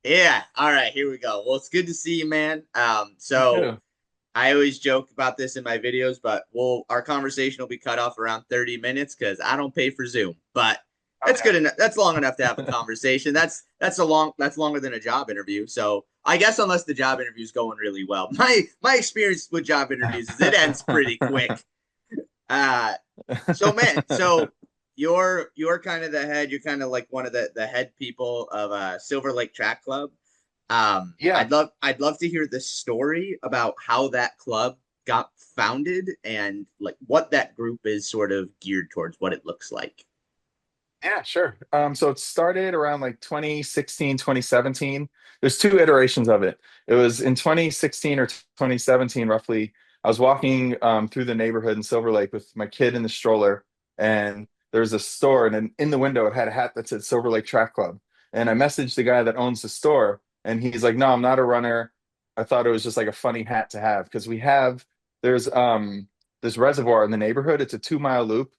Yeah. All right. Here we go. Well, it's good to see you, man. You So too. I always joke about this in my videos, but our conversation will be cut off around 30 minutes because I don't pay for Zoom. But that's good Okay. enough. That's long enough to have a conversation. That's longer than a job interview. So I guess unless the job interview is going really well, my experience with job interviews is it ends pretty quick. Uh, so you're kind of the head. You're kind of like one of the head people of Silver Lake Track Club. Yeah, I'd love to hear the story about how that club got founded and like what that group is sort of geared towards, what it looks like. yeah, sure. So it started around like 2016, 2017. There's two iterations of it. It was in 2016 or 2017, roughly. I was walking through the neighborhood in Silver Lake with my kid in the stroller, and there was a store, and in the window it had a hat that said Silver Lake Track Club. And I messaged the guy that owns the store, and he's like, "No, I'm not a runner. I thought it was just like a funny hat to have because there's this reservoir in the neighborhood. It's a 2 mile loop,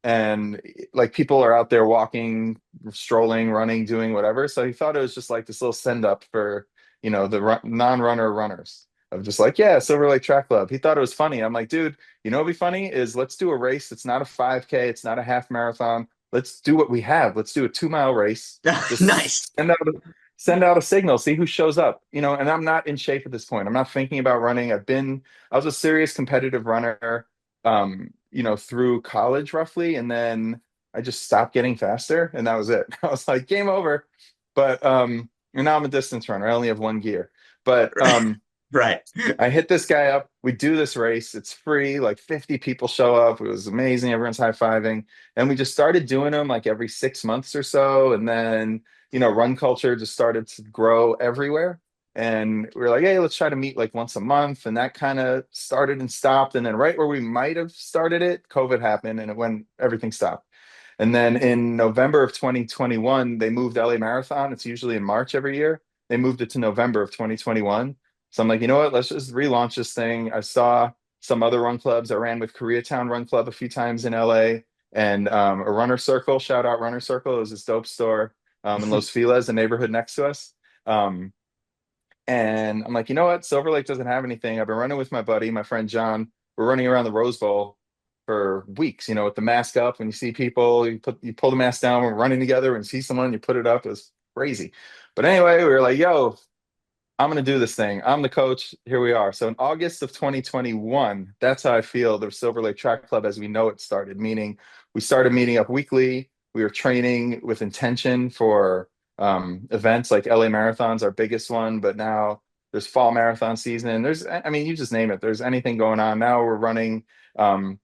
and like people are out there walking, strolling, running, doing whatever. So he thought it was just like this little send up for, the non-runner runners of just like, yeah, Silver Lake Track Club. He thought it was funny. I'm like, dude, what'd be funny is let's do a race. It's not a 5K, it's not a half marathon. Let's do what we have. Let's do a 2 mile race. Nice. Just send out a signal, see who shows up. And I'm not in shape at this point. I'm not thinking about running. I was a serious competitive runner through college roughly. And then I just stopped getting faster and that was it. I was like, game over. But and now I'm a distance runner. I only have one gear. But Right. I hit this guy up. We do this race. It's free. Like 50 people show up. It was amazing. Everyone's high-fiving. And we just started doing them like every 6 months or so. And then, run culture just started to grow everywhere. And we were like, hey, let's try to meet like once a month. And that kind of started and stopped. And then right where we might have started it, COVID happened and everything stopped. And then in November of 2021, they moved LA Marathon. It's usually in March every year. They moved it to November of 2021. So I'm like, you know what? Let's just relaunch this thing. I saw some other run clubs. I ran with Koreatown Run Club a few times in LA and a runner circle, shout out runner circle. It was this dope store in Los Feliz, the neighborhood next to us. Um, and I'm like, you know what? Silver Lake doesn't have anything. I've been running with my buddy, my friend John. We're running around the Rose Bowl for weeks, with the mask up. When you see people, you pull the mask down, we're running together and see someone, you put it up. It was crazy. But anyway, we were like, yo, I'm going to do this thing. I'm the coach. Here we are. So in August of 2021, that's how I feel the Silver Lake Track Club as we know it started, meaning we started meeting up weekly. We were training with intention for events like LA Marathon's our biggest one, but now there's fall marathon season. And I mean, you just name it. There's anything going on. Now we're running, um,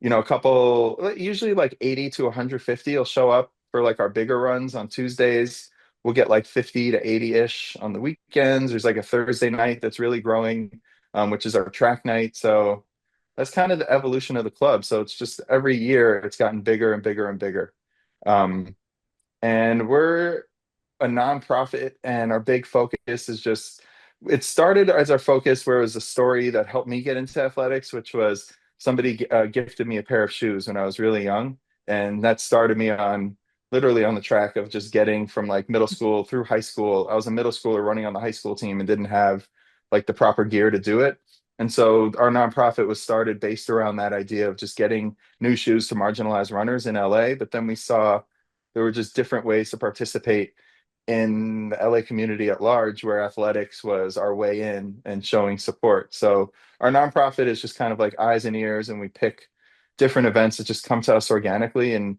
a couple, usually like 80 to 150 will show up for like our bigger runs on Tuesdays. We'll get like 50 to 80-ish on the weekends. There's like a Thursday night that's really growing, which is our track night. So that's kind of the evolution of the club. So it's just every year it's gotten bigger and bigger and bigger. Um, and we're a nonprofit, and our big focus is just it started as our focus where it was a story that helped me get into athletics, which was somebody gifted me a pair of shoes when I was really young, and that started me on literally on the track of just getting from like middle school through high school. I was a middle schooler running on the high school team and didn't have like the proper gear to do it. And so our nonprofit was started based around that idea of just getting new shoes to marginalized runners in LA. But then we saw there were just different ways to participate in the LA community at large, where athletics was our way in and showing support. So our nonprofit is just kind of like eyes and ears, and we pick different events that just come to us organically, and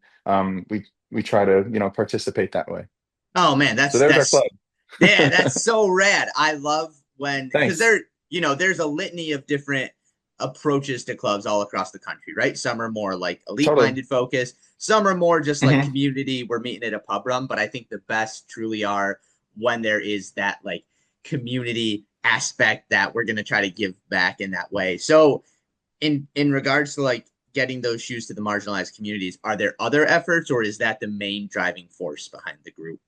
we try to participate that way. Oh man, So that's there's our club. that's yeah, that's so rad. I love when because Thanks. there's a litany of different approaches to clubs all across the country, right? Some are more like elite Totally. minded focus, some are more just like Hmm. community, we're meeting at a pub run, but I think the best truly are when there is that like community aspect that we're going to try to give back in that way. So in regards to like getting those shoes to the marginalized communities, are there other efforts or is that the main driving force behind the group?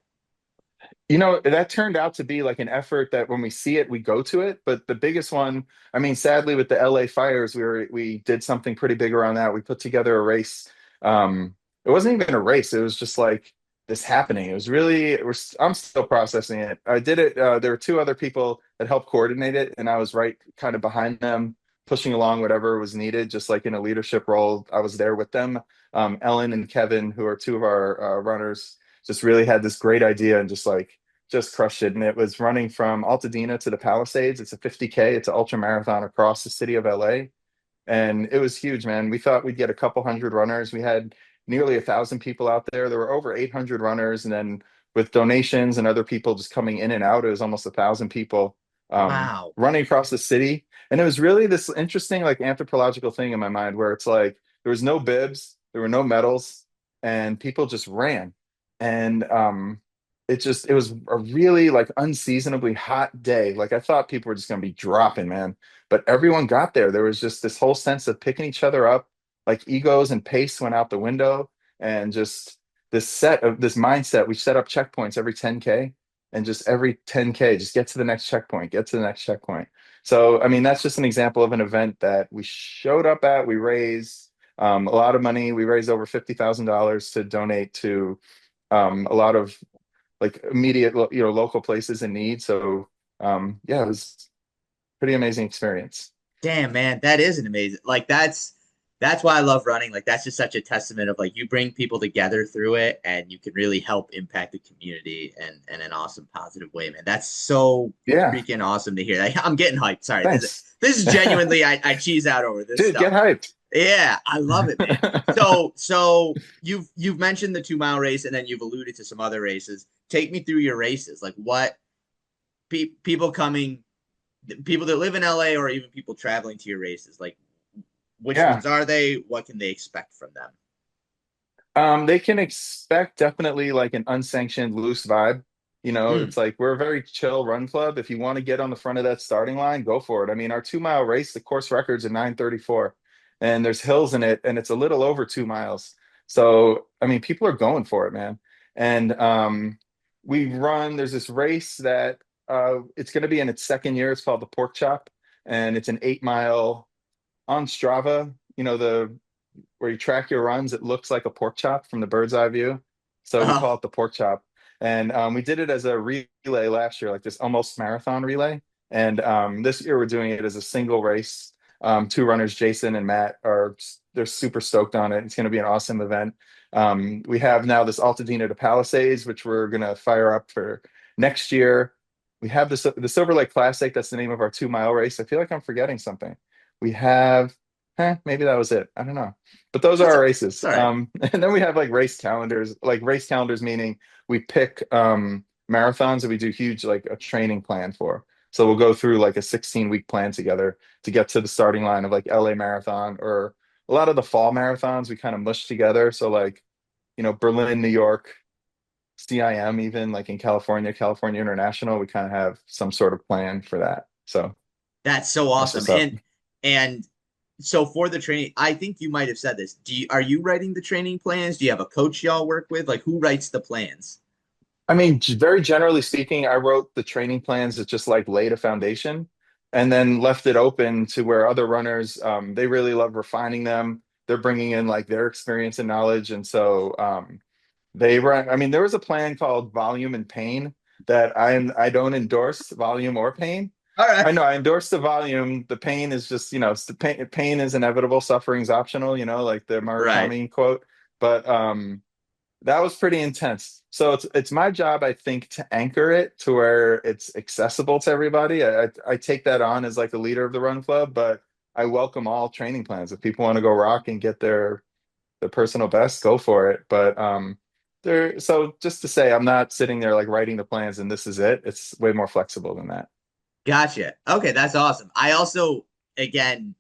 That turned out to be like an effort that when we see it, we go to it. But the biggest one, I mean, sadly, with the LA fires, we did something pretty big around that. We put together a race. It wasn't even a race. It was just like this happening. It was really, I'm still processing it. I did it. There were two other people that helped coordinate it, and I was right kind of behind them, pushing along whatever was needed, just like in a leadership role. I was there with them. Ellen and Kevin, who are two of our runners, just really had this great idea and just crushed it. And it was running from Altadena to the Palisades. It's a 50K. It's an ultra marathon across the city of LA, and it was huge, man. We thought we'd get a couple hundred runners. We had nearly 1,000 people out there. There were over 800 runners, and then with donations and other people just coming in and out, it was almost 1,000 people Wow. running across the city. And it was really this interesting, like, anthropological thing in my mind where it's like there was no bibs, there were no medals, and people just ran. And it was a really like unseasonably hot day. Like I thought people were just going to be dropping, man, but everyone got there. There was just this whole sense of picking each other up, like egos and pace went out the window, and just this mindset. We set up checkpoints every 10K, and just every 10K, just get to the next checkpoint, get to the next checkpoint. So, I mean, that's just an example of an event that we showed up at. We raised a lot of money. We raised over $50,000 to donate to a lot of like immediate, local places in need. So, yeah, it was pretty amazing experience. Damn, man, that is an amazing. Like that's why I love running. Like that's just such a testament of like you bring people together through it and you can really help impact the community and an awesome positive way, man. That's so Yeah, freaking awesome to hear. Like, I'm getting hyped. Sorry. thanks. This is genuinely I cheese out over this Dude, get stuff. hyped. Yeah, I love it, man. So you've mentioned the 2 mile race and then you've alluded to some other races. Take me through your races. Like what people coming people that live in LA or even people traveling to your races, like which Yeah. ones are they? What can they expect from them? They can expect definitely like an unsanctioned loose vibe. Mm. It's like we're a very chill run club. If you want to get on the front of that starting line, go for it. I mean, our 2 mile race, the course record's at 9:34, and there's hills in it, and it's a little over 2 miles. So, I mean, people are going for it, man. And there's this race that it's going to be in its second year. It's called the Pork Chop, and it's an 8 mile on Strava. The where you track your runs, it looks like a pork chop from the bird's eye view. So we Oh, call it the pork chop. And we did it as a relay last year, like this almost marathon relay. And this year we're doing it as a single race. Two runners, Jason and Matt, they're super stoked on it. It's going to be an awesome event. We have now this Altadena to Palisades, which we're going to fire up for next year. We have the Silver Lake Classic. That's the name of our 2 mile race. I feel like I'm forgetting something. We have, maybe that was it. I don't know. But those are that's our it's races. all right. And then we have like race calendars, meaning we pick marathons that we do huge, like a training plan for. So we'll go through like a 16-week plan together to get to the starting line of like LA Marathon, or a lot of the fall marathons we kind of mush together. So like, Berlin, New York, CIM, even like in California, California International, we kind of have some sort of plan for that. So That's so that's awesome. what's up. And so for the training, I think you might have said this. Are you writing the training plans? Do you have a coach y'all work with? Like who writes the plans? I mean, very generally speaking, I wrote the training plans that just like laid a foundation, and then left it open to where other runners, they really love refining them. They're bringing in like their experience and knowledge. And so they run, I mean, there was a plan called Volume and Pain that I don't endorse volume or pain. All right. I know I endorse the volume. The pain is just, it's the pain is inevitable, suffering is optional, like the Right. Murakami quote. But that was pretty intense. So it's my job, I think, to anchor it to where it's accessible to everybody. I take that on as like the leader of the run club, but I welcome all training plans. If people want to go rock and get their personal best, go for it. But so just to say, I'm not sitting there like writing the plans and this is it. It's way more flexible than that. Gotcha. Okay, that's awesome. I also, again,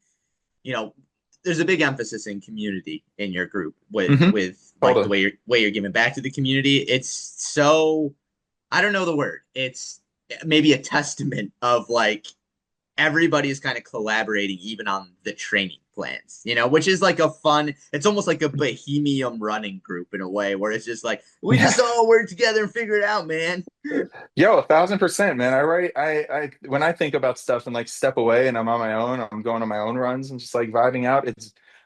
you know, there's a big emphasis in community in your group Hmm. with like the Totally. way you're giving back to the community. It's so I don't know the word. It's maybe a testament of like everybody's kind of collaborating even on the training plans, which is like a fun, it's almost like a bohemian running group in a way where it's just like, we Yeah. just all work together and figure it out, man. Yo, 1,000%, man. When I think about stuff and like step away and I'm on my own, I'm going on my own runs and just like vibing out.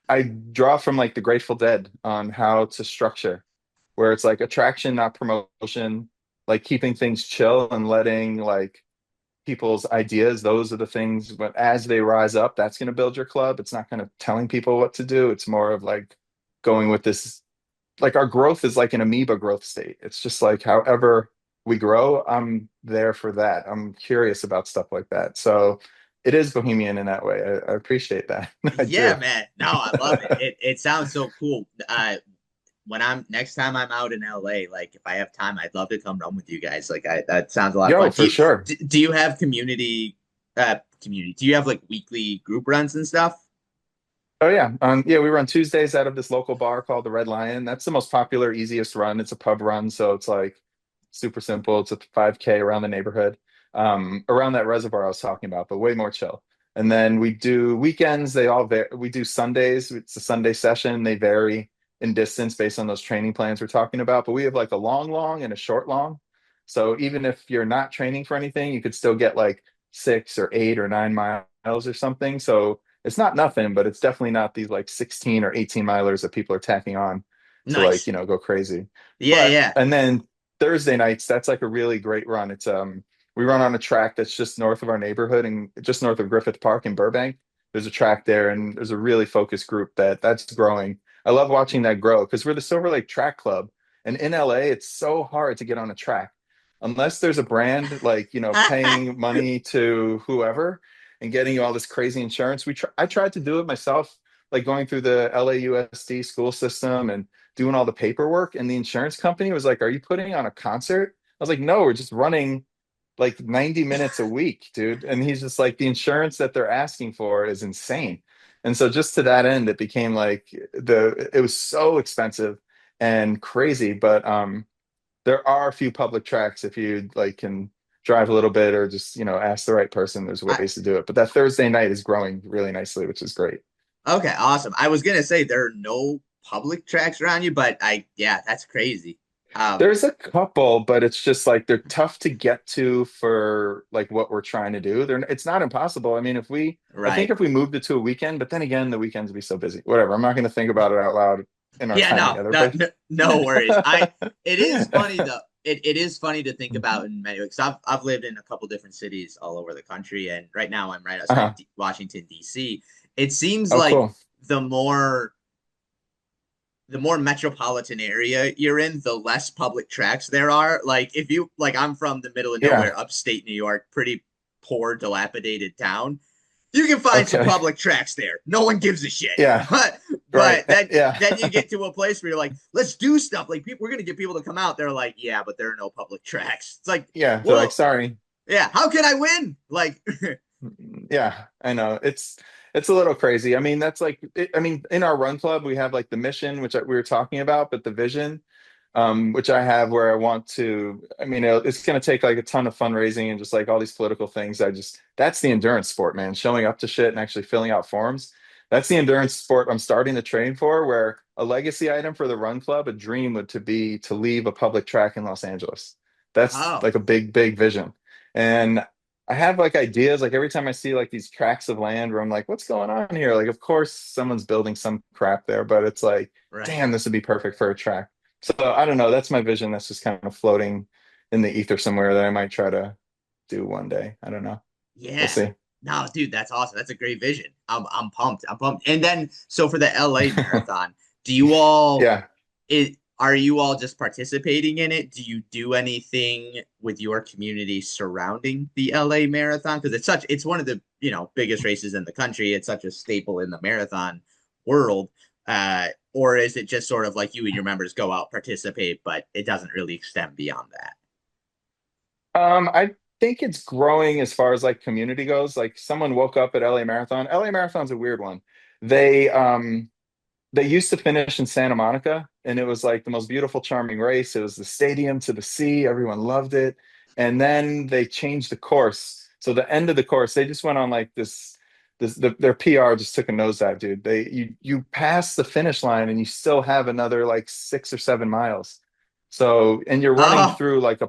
I draw from like the Grateful Dead on how to structure, where it's like attraction, not promotion, like keeping things chill and letting like people's ideas, those are the things, but as they rise up, that's going to build your club. It's not kind of telling people what to do. It's more of like going with this, like our growth is like an amoeba growth state. It's just like however we grow, I'm there for that. I'm curious about stuff like that. So it is bohemian in that way. I appreciate that. I Yeah, do. man. No, I love it. It sounds so cool. When I'm next time I'm out in LA, like if I have time, I'd love to come run with you guys. Like that sounds a lot of Yo, fun. for sure. Do you have community? Do you have like weekly group runs and stuff? Oh yeah. Yeah, we run Tuesdays out of this local bar called the Red Lion. That's the most popular, easiest run. It's a pub run, so it's like super simple. It's a 5K around the neighborhood. Around that reservoir I was talking about, but way more chill. And then we do weekends, they all vary. We do Sundays. It's a Sunday session. They vary in distance based on those training plans we're talking about. But we have like a long, long and a short, long. So even if you're not training for anything, you could still get like 6 or 8 or 9 miles or something. So it's not nothing, but it's definitely not these like 16 or 18 milers that people are tacking on to like, Nice. go crazy. Yeah, But yeah. and then Thursday nights, that's like a really great run. It's we run on a track that's just north of our neighborhood and just north of Griffith Park in Burbank. There's a track there and there's a really focused group that's growing. I love watching that grow because we're the Silver Lake Track Club. And in LA, it's so hard to get on a track unless there's a brand like, paying money to whoever and getting you all this crazy insurance. I tried to do it myself, like going through the LAUSD school system and doing all the paperwork. And the insurance company was like, "Are you putting on a concert?" I was like, "No, we're just running like 90 minutes a week, dude." And he's just like, "The insurance that they're asking for is insane." And so just to that end, it became like it was so expensive and crazy. But there are a few public tracks if you like can drive a little bit or just ask the right person. There's I, ways to do it, but that Thursday night is growing really nicely, which is great. okay, awesome. I was gonna say there are no public tracks around you, but yeah, that's crazy. Um, There's a couple, but it's just like they're tough to get to for like what we're trying to do. It's not impossible. I mean, I think right. if we moved it to a weekend, but then again, the weekends would be so busy. Whatever. I'm not going to think about it out loud in our Yeah, time no, together, no, but no, no worries. It is funny though. It is funny to think about in many ways. I've lived in a couple different cities all over the country, and right now I'm right outside uh-huh. of Washington D.C. It seems Oh, like cool. the more the more metropolitan area you're in, the less public tracks there are. Like if you like, I'm from the middle of Yeah. nowhere, upstate New York, pretty poor, dilapidated town. You can find some Okay. public tracks there. No one gives a shit. Yeah. But Right. but then you Yeah. get to a place where you're like, let's do stuff. Like people, we're gonna get people to come out. They're like, yeah, but there are no public tracks. It's like, Yeah. They're like, well, sorry. yeah, how can I win? Like, Yeah, I know. It's a little crazy. I mean, that's like I mean, in our run club, we have like the mission, which we were talking about, but the vision, which I have where I want to, I mean, it's going to take like a ton of fundraising and just like all these political things. That's the endurance sport, man. Showing up to shit and actually filling out forms. That's the endurance sport I'm starting to train for, where a legacy item for the run club, a dream would to be to leave a public track in Los Angeles. That's oh, like a big, big vision. And I have like ideas, like every time I see like these tracts of land where I'm like, what's going on here? Like, of course, someone's building some crap there, but it's like, right. damn, this would be perfect for a track. So I don't know. That's my vision. That's just kind of floating in the ether somewhere that I might try to do one day. I don't know. We'll Yeah. see. No, dude, that's awesome. That's a great vision. I'm pumped. I'm pumped. And then so for the LA marathon, do you all Yeah. are you all just participating in it? Do you do anything with your community surrounding the LA marathon? Because it's one of the, biggest races in the country. It's such a staple in the marathon world. Or is it just sort of like you and your members go out, participate, but it doesn't really extend beyond that? I think it's growing as far as like community goes. Like someone woke up at LA Marathon. LA Marathon's a weird one. They used to finish in Santa Monica, and it was like the most beautiful, charming race. It was the stadium to the sea. Everyone loved it. And then they changed the course. So the end of the course, they just went on like their PR just took a nosedive, dude. You pass the finish line and you still have another like 6 or 7 miles. So, and you're running Oh, through like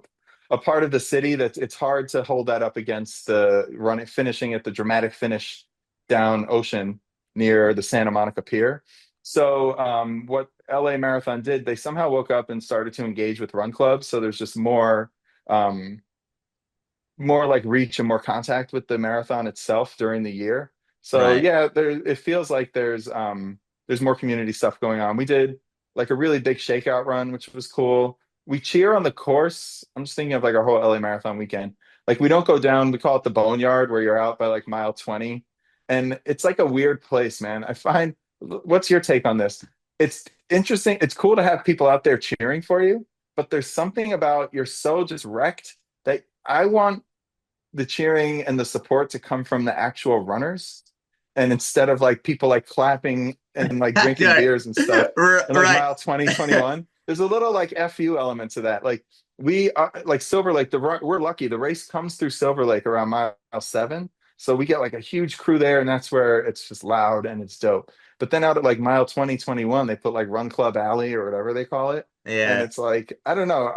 a part of the city that it's hard to hold that up against the running finishing at the dramatic finish down Ocean near the Santa Monica Pier. So what LA Marathon did, they somehow woke up and started to engage with run clubs. So there's just um, more like reach and more contact with the marathon itself during the year. So Right. yeah, there it feels like there's more community stuff going on. We did like a really big shakeout run, which was cool. We cheer on the course. I'm just thinking of like our whole LA Marathon weekend. Like we don't go down, we call it the Boneyard where you're out by like mile 20. And it's like a weird place, man. I find what's your take on this? It's interesting. It's cool to have people out there cheering for you, but there's something about you're so just wrecked that I want the cheering and the support to come from the actual runners. And instead of like people like clapping and like drinking Right. beers and stuff and like Right. mile 20, 21, there's a little like FU element to that. Like we are like Silver Lake, we're lucky. The race comes through Silver Lake around mile 7. So we get like a huge crew there, and that's where it's just loud and it's dope. But then out at like mile 20, 21, they put like Run Club Alley or whatever they call it. And Yeah. it's like, I don't know,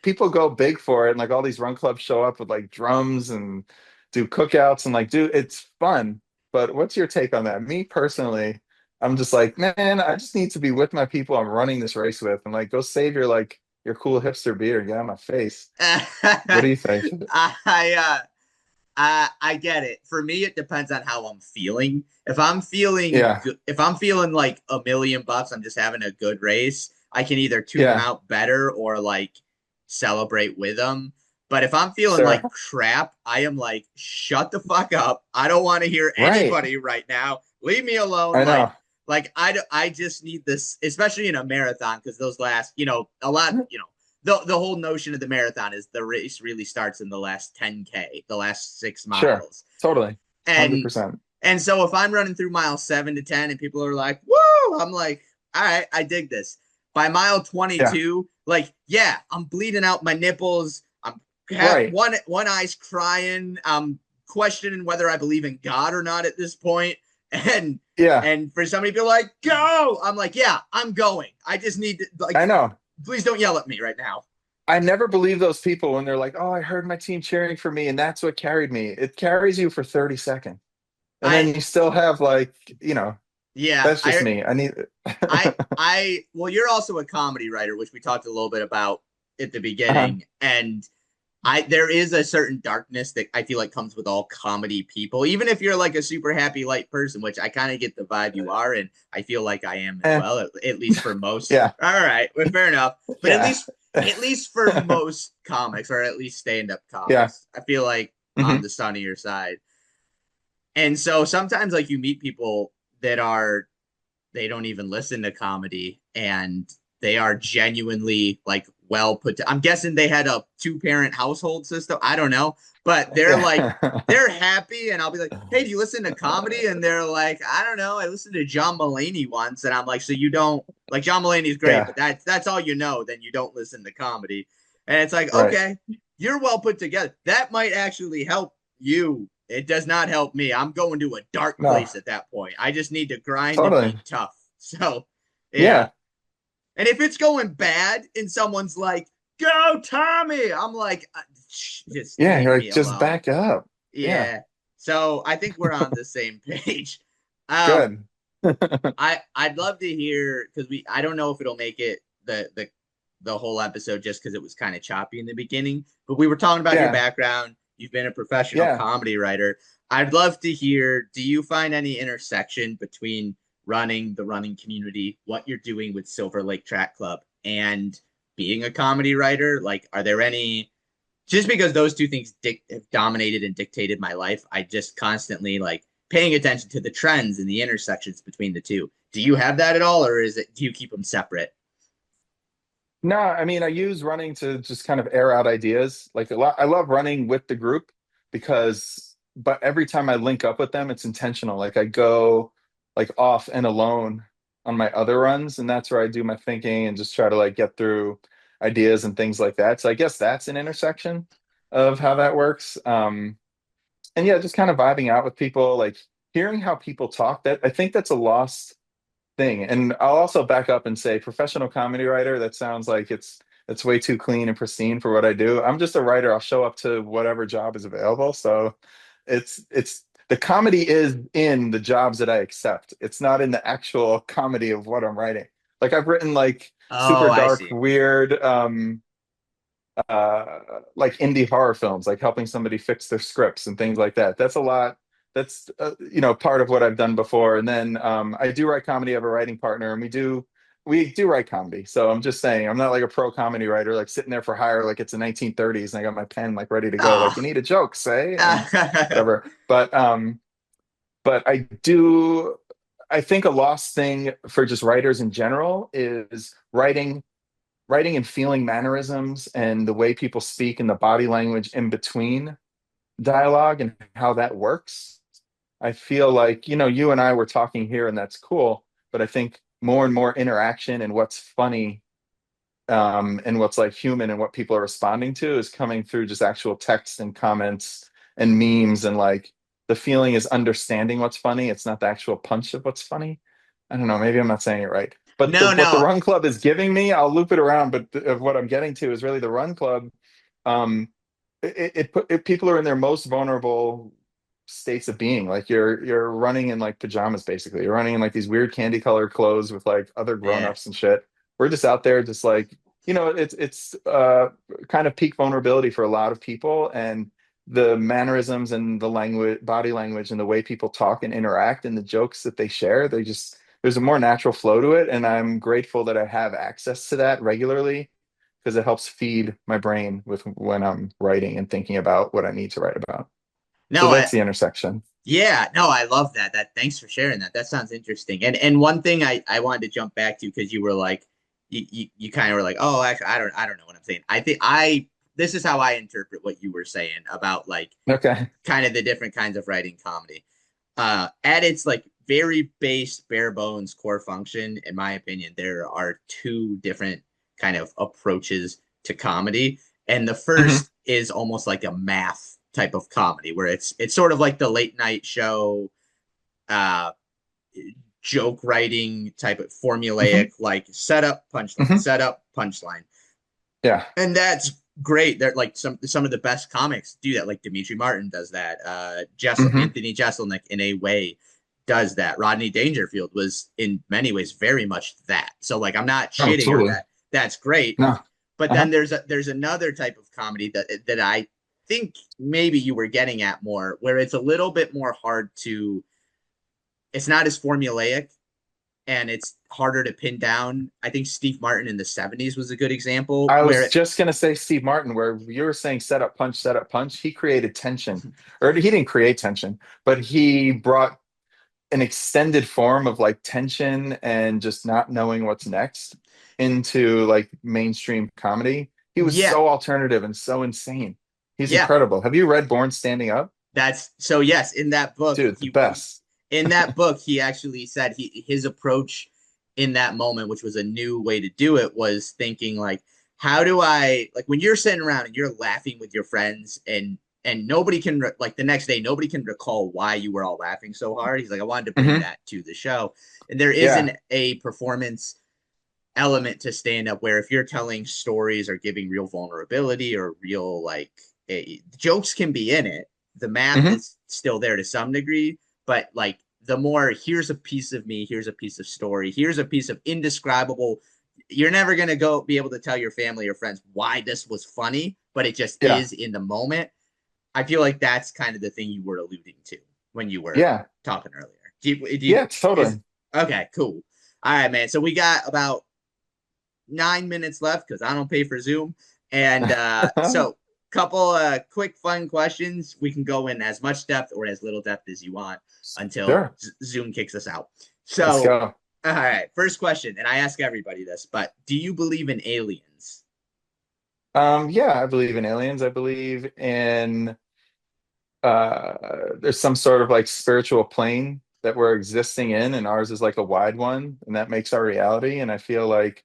people go big for it. And like all these run clubs show up with like drums and do cookouts and like, do it's fun. But what's your take on that? Me personally, I'm just like, man, I just need to be with my people I'm running this race with and like go save your cool hipster beer and get out of my face. What do you think? I get it. For me, it depends on how I'm feeling. If I'm feeling Yeah, good, if I'm feeling like $1 million, I'm just having a good race. I can either tune them yeah, out better or like celebrate with them. But if I'm feeling sure. like crap, I am like, shut the fuck up. I don't want to hear Right. anybody right now. Leave me alone. I know. I just need this, especially in a marathon, because those last, a lot, the whole notion of the marathon is the race really starts in the last 10K, the last six Sure. miles. Totally. And 100%. and so if I'm running through mile 7 to 10 and people are like, woo, I'm like, all right, I dig this. By mile Yeah. 22, like, yeah, I'm bleeding out my nipples. I'm Right. one eye's crying. I'm questioning whether I believe in God or not at this point. And Yeah. and for somebody to be like, go, I'm like, yeah, I'm going. I just need to like, I know. please don't yell at me right now. I never believe those people when they're like, "Oh, I heard my team cheering for me, and that's what carried me." It carries you for 30 seconds, and then I you still have like, yeah, that's just me. I need. well, you're also a comedy writer, which we talked a little bit about at the Uh-huh. beginning, and there is a certain darkness that I feel like comes with all comedy people, even if you're like a super happy light person, which I kind of get the vibe you are, and I feel like I am as Eh, well, at least for most. yeah, All right, well, fair enough, but yeah, at least for most comics, or at least stand-up yeah, comics, I feel like on hmm the sunnier side. And so sometimes like you meet people that are they don't even listen to comedy and they are genuinely like well put to, I'm guessing they had a two-parent household system. I don't know, but yeah, they're happy and I'll be like, "Hey, do you listen to comedy?" And they're like, "I don't know. I listened to John Mulaney once." And I'm like, "So you don't like John Mulaney's great, yeah. but that's all you know, then you don't listen to comedy." And it's like, Right, "Okay, you're well put together. That might actually help you. It does not help me. I'm going to a dark no, place at that point. I just need to grind and totally, be tough." So, yeah. yeah, And if it's going bad and someone's like, "Go, Tommy," I'm like, just yeah. leave You're me like, just alone. back up. Yeah, Yeah. So I think we're on the same page. Um, good. I'd love to hear because I don't know if it'll make it the whole episode just because it was kind of choppy in the beginning. But we were talking about your Yeah, background. You've been a professional yeah. comedy writer. I'd love to hear, do you find any intersection between running the running community, what you're doing with Silver Lake Track Club, and being a comedy writer? Like, are there any, just because those two things have dominated and dictated my life, I just constantly like paying attention to the trends and the intersections between the two. Do you have that at all, or do you keep them separate? No, I mean, I use running to just kind of air out ideas. Like a lot, I love running with the group but every time I link up with them, it's intentional. Like I go like off and alone on my other runs, and that's where I do my thinking and just try to like get through ideas and things like that. So I guess that's an intersection of how that works. And yeah, just kind of vibing out with people, like hearing how people talk. That I think that's a lost thing. And I'll also back up and say professional comedy writer, that sounds like it's way too clean and pristine for what I do. I'm just a writer. I'll show up to whatever job is available. So it's the comedy is in the jobs that I accept. It's not in the actual comedy of what I'm writing. Like I've written like Oh, super I dark, see. weird, like indie horror films, like helping somebody fix their scripts and things like that. That's a lot. That's part of what I've done before. And then I do write comedy. I have a writing partner, and we do write comedy. So I'm just saying, I'm not like a pro comedy writer, like sitting there for hire, like it's the 1930s, and I got my pen like ready to go. Oh. Like you need a joke, say, and whatever. But I do. I think a lost thing for just writers in general is writing and feeling mannerisms and the way people speak and the body language in between dialogue and how that works. I feel like, you and I were talking here and that's cool, but I think more and more interaction and what's funny, and what's like human and what people are responding to is coming through just actual text and comments and memes, and like the feeling is understanding what's funny. It's not the actual punch of what's funny. I don't know, maybe I'm not saying it right. But No, what the no. Run Club is giving me, I'll loop it around, but of what I'm getting to is really the Run Club. Um, people are in their most vulnerable states of being. Like you're running in like pajamas, basically. You're running in like these weird candy colored clothes with like other Yeah. grown-ups and shit. We're just out there just like, it's kind of peak vulnerability for a lot of people, and the mannerisms and the language, body language, and the way people talk and interact and the jokes that they share, there's a more natural flow to it, and I'm grateful that I have access to that regularly because it helps feed my brain with when I'm writing and thinking about what I need to write about. So No, that's the intersection. yeah, no, I love that. Thanks for sharing that. That sounds interesting. And one thing I wanted to jump back to because you were like you kind of were like, "Oh, actually I don't know what I'm saying." I think I this is how I interpret what you were saying about like Okay. kind of the different kinds of writing comedy. At its like very base bare bones core function, in my opinion, there are two different kind of approaches to comedy. And the Hmm. first is almost like a math type of comedy where it's sort of like the late night show uh joke writing type of Hmm. formulaic, like Hmm. set up punchline, Yeah. and that's great. They're like some of the best comics do that. Like Dimitri Martin does that. Hmm. Anthony Jeselnik in a way does that. Rodney Dangerfield was in many ways very much that. So like I'm not Oh, shitting on totally. that. That's great. No. But Uh-huh. then there's another type of comedy that I think maybe you were getting at more, where it's a little bit more hard to. It's not as formulaic and it's harder to pin down. I think Steve Martin in the '70s was a good example I where was just gonna say Steve Martin, where you were saying set up punch, set up punch. He created tension, or he didn't create tension, but he brought an extended form of like tension and just not knowing what's next into like mainstream comedy. He was yeah, so alternative and so insane. He's yeah, incredible. Have you read Born Standing Up? that's so yes, in that book Dude, the best. in that book he actually said his approach in that moment, which was a new way to do it, was thinking like, how do I like when you're sitting around and you're laughing with your friends and nobody can like the next day nobody can recall why you were all laughing so hard. He's like, I wanted to bring Hmm. that to the show. And there Yeah. isn't a performance element to stand up where if you're telling stories or giving real vulnerability or real like jokes can be in it, the math Hmm. is still there to some degree, but like the more here's a piece of me, here's a piece of story, here's a piece of indescribable, you're never going to go be able to tell your family or friends why this was funny, but it just Yeah. is in the moment. I feel like that's kind of the thing you were alluding to when you were Yeah. talking earlier. Yeah, Is totally. okay, cool. All right, man. So we got about 9 minutes left because I don't pay for Zoom. And so, couple quick fun questions. We can go in as much depth or as little depth as you want until Sure. Zoom kicks us out. Let's So, go. all right, first question, and I ask everybody this, but do you believe in aliens? Yeah, I believe in aliens. I believe in uh there's some sort of like spiritual plane that we're existing in, and ours is like a wide one, and that makes our reality. And I feel like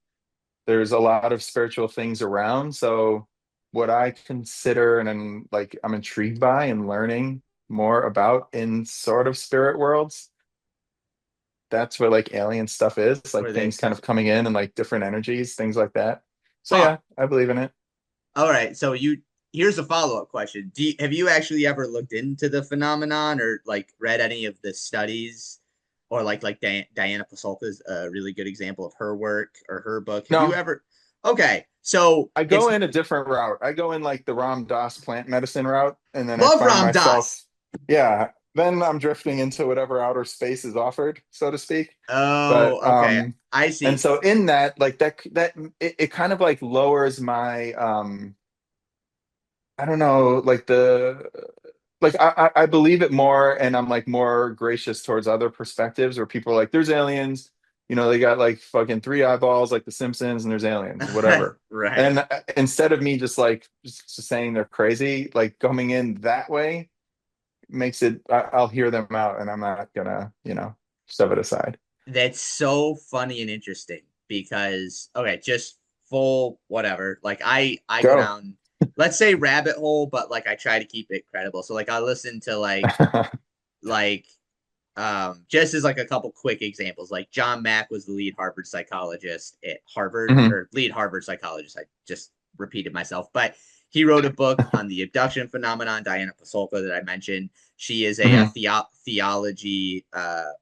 there's a lot of spiritual things around. So what I consider and I'm intrigued by and learning more about in sort of spirit worlds, that's where like alien stuff is, like Where they things kind stuff? of coming in and like different energies, things like that. So Huh. yeah, I believe in it. All right. So you. here's a follow-up question. Have you actually ever looked into the phenomenon or like read any of the studies or like Diana Pasulka is a really good example of her work or her book. Have you No, ever? Okay, so I it's go in a different route. I go in like the Ram Dass plant medicine route, and then I love find Ram myself, Dass. yeah, then I'm drifting into whatever outer space is offered, so to speak. Oh, But okay. I and see. so in that, like that it kind of like lowers my I don't know, like the like I believe it more, and I'm like more gracious towards other perspectives where people are like, there's aliens, they got like fucking three eyeballs like the Simpsons, and there's aliens, whatever. Right. And instead of me just like just saying they're crazy, like coming in that way makes it I'll hear them out, and I'm not gonna, shove it aside. That's so funny and interesting because okay, just full whatever. Like I go Go. down, let's say rabbit hole, but like I try to keep it credible. So like I listen to like just as like a couple quick examples, like John Mack was the lead Harvard psychologist at Harvard Mhm, or lead Harvard psychologist. I just repeated myself, but he wrote a book on the abduction phenomenon. Diana Pasulka that I mentioned, she is a mhm, theology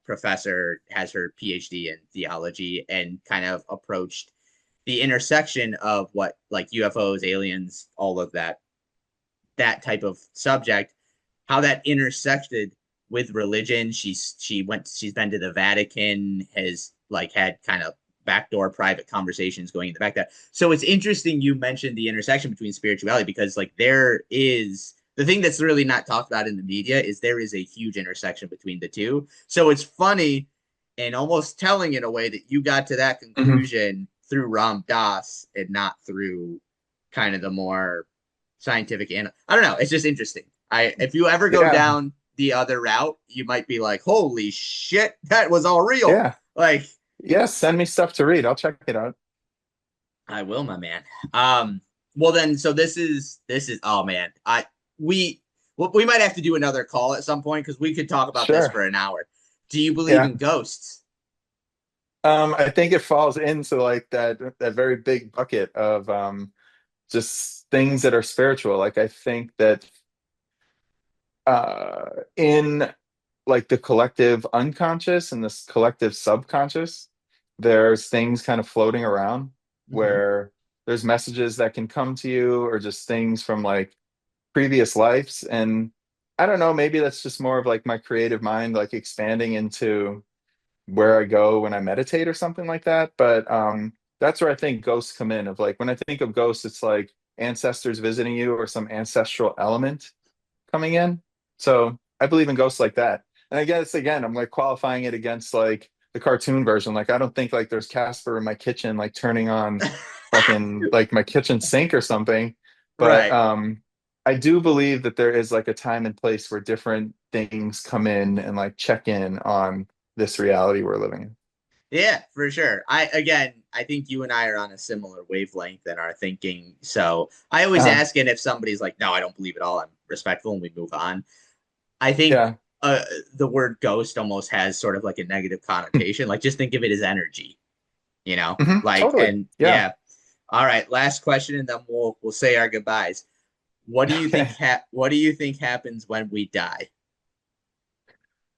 professor, has her PhD in theology, and kind of approached the intersection of what like UFOs, aliens, all of that type of subject, how that intersected with religion. She's been to the Vatican, has like had kind of backdoor private conversations going in the back there. So it's interesting you mentioned the intersection between spirituality because like there is the thing that's really not talked about in the media is there is a huge intersection between the two. So it's funny and almost telling in a way that you got to that mhm. conclusion through Ram Dass and not through kind of the more scientific and I don't know. It's just interesting. I if you ever go Yeah, down the other route, you might be like, "Holy shit, that was all real!" yeah, Like yeah. Send me stuff to read. I'll check it out. I will, my man. Well then, so this is oh man, we we might have to do another call at some point because we could talk about this Sure. for an hour. Do you believe Yeah. in ghosts? I think it falls into like that very big bucket of just things that are spiritual. Like I think that uh in like the collective unconscious and this collective subconscious, there's things kind of floating around Mm-hmm. where there's messages that can come to you or just things from like previous lives. And I don't know, maybe that's just more of like my creative mind like expanding into where I go when I meditate or something like that. But that's where I think ghosts come in. Of like when I think of ghosts, it's like ancestors visiting you or some ancestral element coming in. So I believe in ghosts like that. And I guess again, I'm like qualifying it against like the cartoon version. Like I don't think like there's Casper in my kitchen like turning on fucking like my kitchen sink or something. But Right. I do believe that there is like a time and place where different things come in and like check in on this reality we're living in. Yeah, for sure. I think you and I are on a similar wavelength in our thinking. So I always Uh-huh. ask, and if somebody's like, "No, I don't believe it all," I'm respectful and we move on. I think Yeah. the word ghost almost has sort of like a negative connotation. Like, just think of it as energy, you know? Like, Totally. and Yeah. yeah. All right, last question, and then we'll say our goodbyes. Okay. What do you think happens when we die?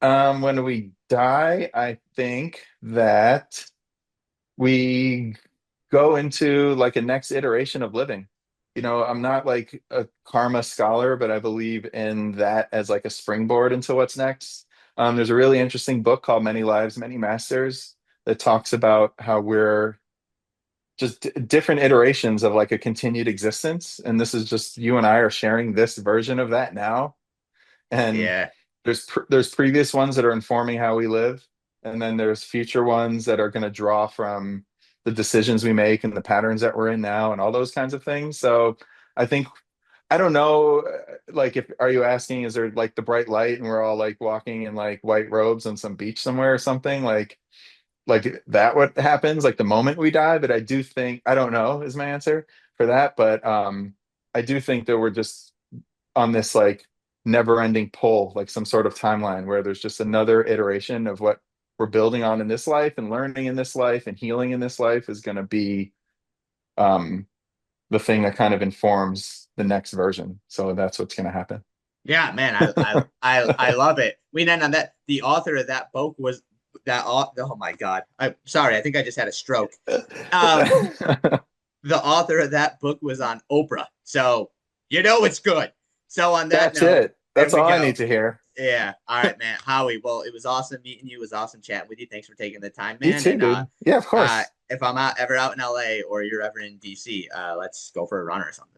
When we die, I think that we go into like a next iteration of living. I'm not like a karma scholar, but I believe in that as like a springboard into what's next. There's a really interesting book called Many Lives, Many Masters that talks about how we're just different iterations of like a continued existence. And this is just you and I are sharing this version of that now. And Yeah, there's previous ones that are informing how we live, and then there's future ones that are going to draw from the decisions we make and the patterns that we're in now and all those kinds of things. So I think I don't know, like if are you asking is there like the bright light and we're all like walking in like white robes on some beach somewhere or something like that what happens like the moment we die? But I do think I don't know is my answer for that, but I do think that we're just on this like never ending pull, like some sort of timeline where there's just another iteration of what we're building on in this life and learning in this life and healing in this life is going to be um, the thing that kind of informs the next version. So that's what's going to happen. Yeah, man, I love it. We then on that the author of that book was oh my God. I'm sorry, I think I just had a stroke. Um, the author of that book was on Oprah. So you know it's good. So on that That's note, it. there That's we all I go. need to hear. Yeah. All right, man. Howie, well, it was awesome meeting you. It was awesome chatting with you. Thanks for taking the time, You man. too, And dude. Yeah, of course. if I'm ever out in LA or you're ever in DC, let's go for a run or something.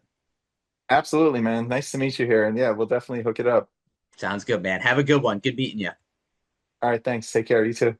Absolutely, man. Nice to meet you here. And yeah, we'll definitely hook it up. Sounds good, man. Have a good one. Good meeting you. All right, thanks. Take care. You too.